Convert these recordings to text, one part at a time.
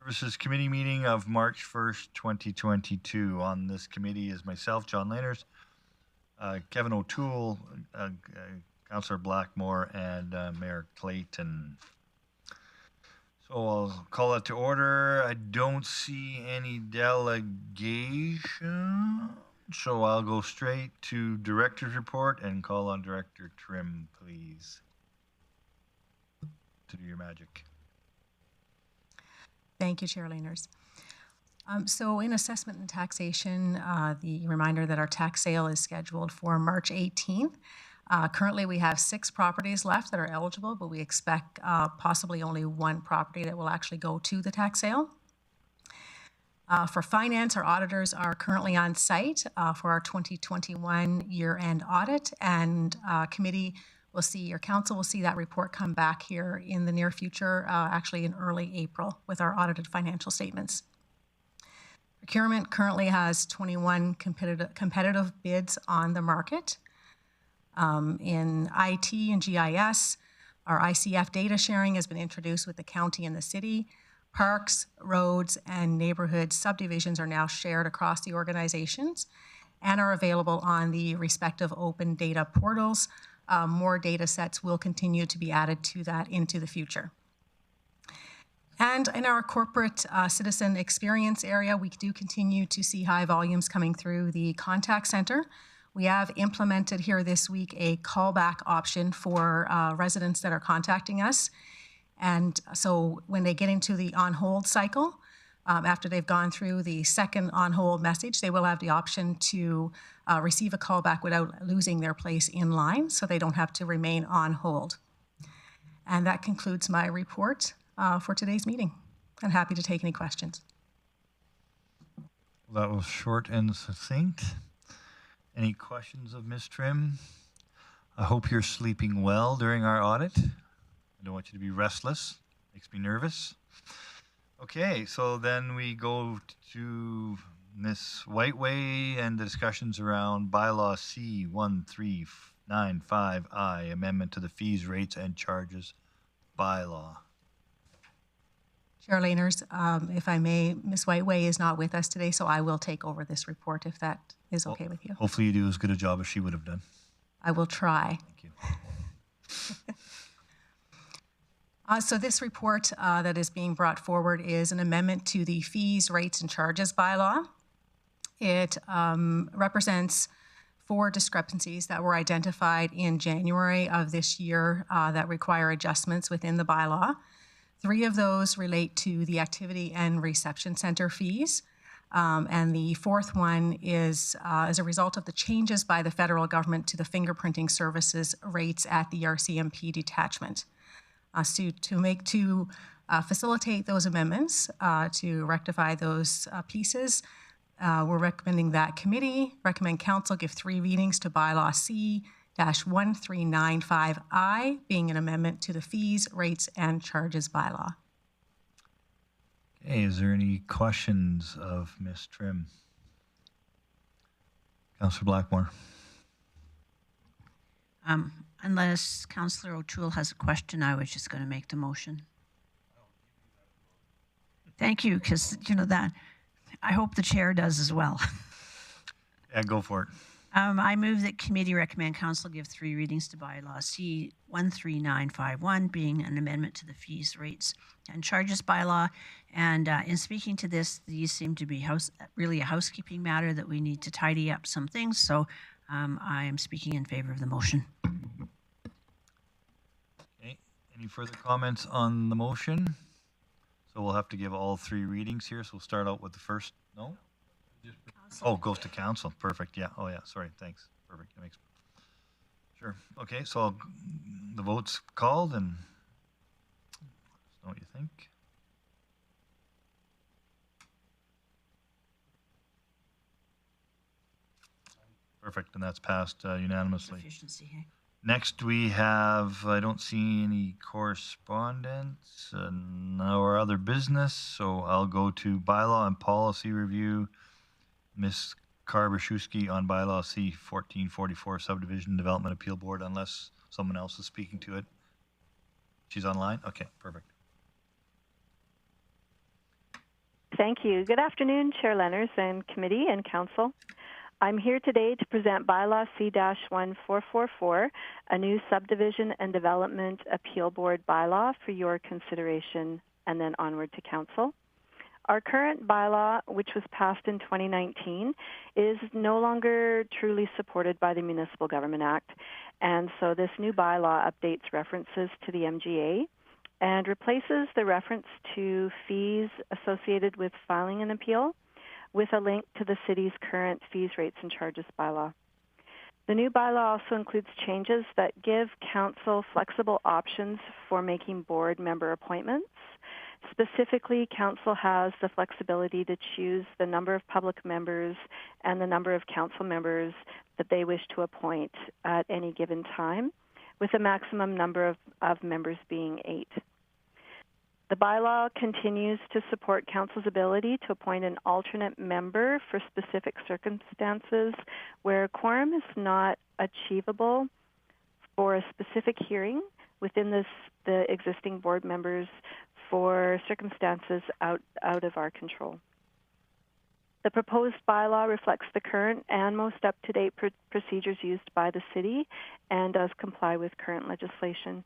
Services Committee meeting of March 1st, 2022. On this committee is myself, John Lainers, Kevin O'Toole, Councillor Blackmore, and Mayor Clayton. So I'll call it to order. I don't see any delegation, so I'll go straight to Director's report and call on Director Trim, please, to do your magic. Thank you, Chair Lainers. So in assessment and taxation, the reminder that our tax sale is scheduled for March 18th. Currently, we have 6 properties left that are eligible, but we expect possibly only 1 property that will actually go to the tax sale. For finance, our auditors are currently on site for our 2021 year-end audit, and committee will see, or council will see that report come back here in the near future, actually in early April, with our audited financial statements. Procurement currently has 21 competitive bids on the market. In IT and GIS, our ICF data sharing has been introduced with the county and the city. Parks, roads, and neighborhood subdivisions are now shared across the organizations and are available on the respective open data portals. More data sets will continue to be added to that into the future. And in our corporate citizen experience area, we do continue to see high volumes coming through the contact center. We have implemented here this week a callback option for residents that are contacting us. And so when they get into the on-hold cycle, after they've gone through the second on-hold message, they will have the option to receive a callback without losing their place in line, so they don't have to remain on hold. And that concludes my report for today's meeting. I'm happy to take any questions. That was short and succinct. Any questions of Ms. Trim? I hope you're sleeping well during our audit. I don't want you to be restless. Makes me nervous. Okay, so then we go to Ms. Whiteway and the discussions around bylaw C1395I, amendment to the fees, rates, and charges bylaw. Chair Lainers, if I may, Ms. Whiteway is not with us today, so I will take over this report if that is okay with you. Hopefully you do as good a job as she would have done. I will try. Thank you. So this report that is being brought forward is an amendment to the fees, rates, and charges bylaw. It represents 4 discrepancies that were identified in January of this year that require adjustments within the bylaw. 3 of those relate to the activity and reception center fees. And the 4th one is as a result of the changes by the federal government to the fingerprinting services rates at the RCMP detachment. So to facilitate those amendments, to rectify those pieces, we're recommending that committee recommend council give 3 readings to bylaw C-1395I, being an amendment to the fees, rates, and charges bylaw. Okay, is there any questions of Ms. Trim? Councillor Blackmore. Unless Councillor O'Toole has a question, I was just going to make the motion. Thank you, because you know that I hope the chair does as well. Yeah, go for it. I move that committee recommend council give 3 readings to bylaw C-13951, being an amendment to the fees, rates, and charges bylaw. And in speaking to this, these seem to be really a housekeeping matter that we need to tidy up some things. So I am speaking in favor of the motion. Okay. Any further comments on the motion? So we'll have to give all 3 readings here. So we'll start out with the first. No? Oh, goes to council. Perfect. Yeah. Oh, yeah. Sorry. Thanks. Perfect. That makes sure. Okay. So the vote's called, and what you think? Perfect. And that's passed unanimously. Efficiency, hey? Next, we have, I don't see any correspondence or other business, so I'll go to bylaw and policy review. Ms. Karbashewski on bylaw C-1444 Subdivision Development Appeal Board, unless someone else is speaking to it. She's online? Okay, perfect. Thank you. Good afternoon, Chair Lenners and committee and council. I'm here today to present Bylaw C-1444, a new subdivision and development appeal board bylaw for your consideration and then onward to council. Our current bylaw, which was passed in 2019, is no longer truly supported by the Municipal Government Act, and so this new bylaw updates references to the MGA and replaces the reference to fees associated with filing an appeal with a link to the city's current fees, rates, and charges bylaw. The new bylaw also includes changes that give council flexible options for making board member appointments. Specifically, council has the flexibility to choose the number of public members and the number of council members that they wish to appoint at any given time, with a maximum number of members being 8. The bylaw continues to support council's ability to appoint an alternate member for specific circumstances where a quorum is not achievable for a specific hearing within the existing board members for circumstances out of our control. The proposed bylaw reflects the current and most up-to-date procedures used by the city and does comply with current legislation.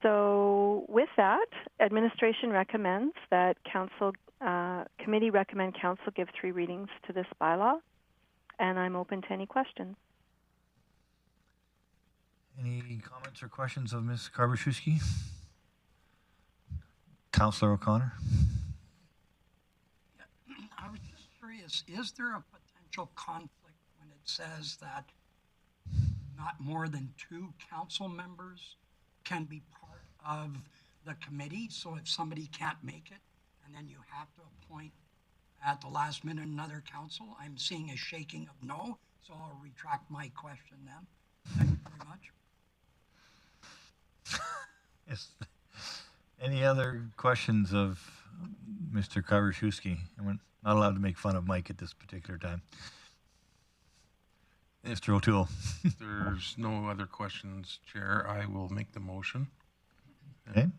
So with that, administration recommends that committee recommend council give 3 readings to this bylaw, and I'm open to any questions. Any comments or questions of Ms. Karbaczewski? Councillor O'Connor? I was just curious, is there a potential conflict when it says that not more than 2 council members can be part of the committee? So if somebody can't make it and then you have to appoint at the last minute another council, I'm seeing a shaking of no, so I'll retract my question then. Thank you very much. Yes. Any other questions of Mr. Karbaczewski? And we're not allowed to make fun of Mike at this particular time. Mr. O'Toole. There's no other questions, Chair. I will make the motion. Okay.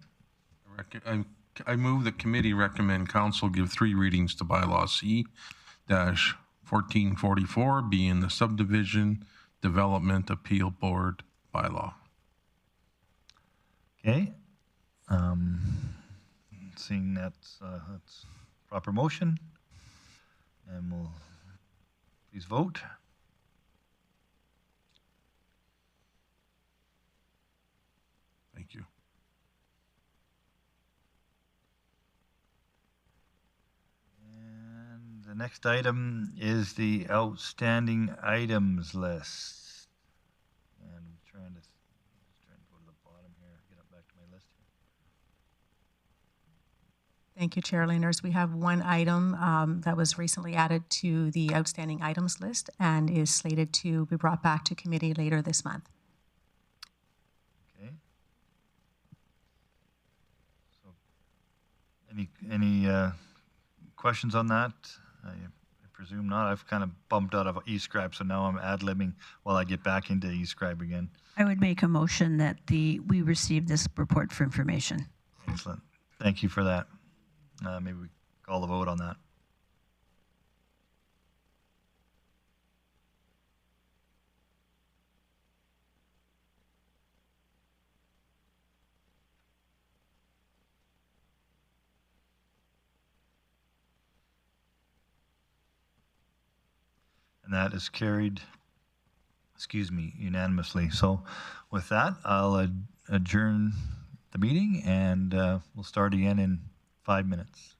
I move the committee recommend council give 3 readings to bylaw C-1444, being the subdivision development appeal board bylaw. Okay. Seeing that's proper motion, and we'll please vote. Thank you. And the next item is the outstanding items list. And I'm trying to go to the bottom here, get up back to my list here. Thank you, Chair Lenners. We have one item that was recently added to the outstanding items list and is slated to be brought back to committee later this month. Okay. So, any questions on that? I presume not. I've kind of bumped out of eScribe, so now I'm ad-libbing while I get back into eScribe again. I would make a motion that we receive this report for information. Excellent. Thank you for that. Maybe we call the vote on that. And that is carried, unanimously. So with that, I'll adjourn the meeting, and we'll start again in 5 minutes.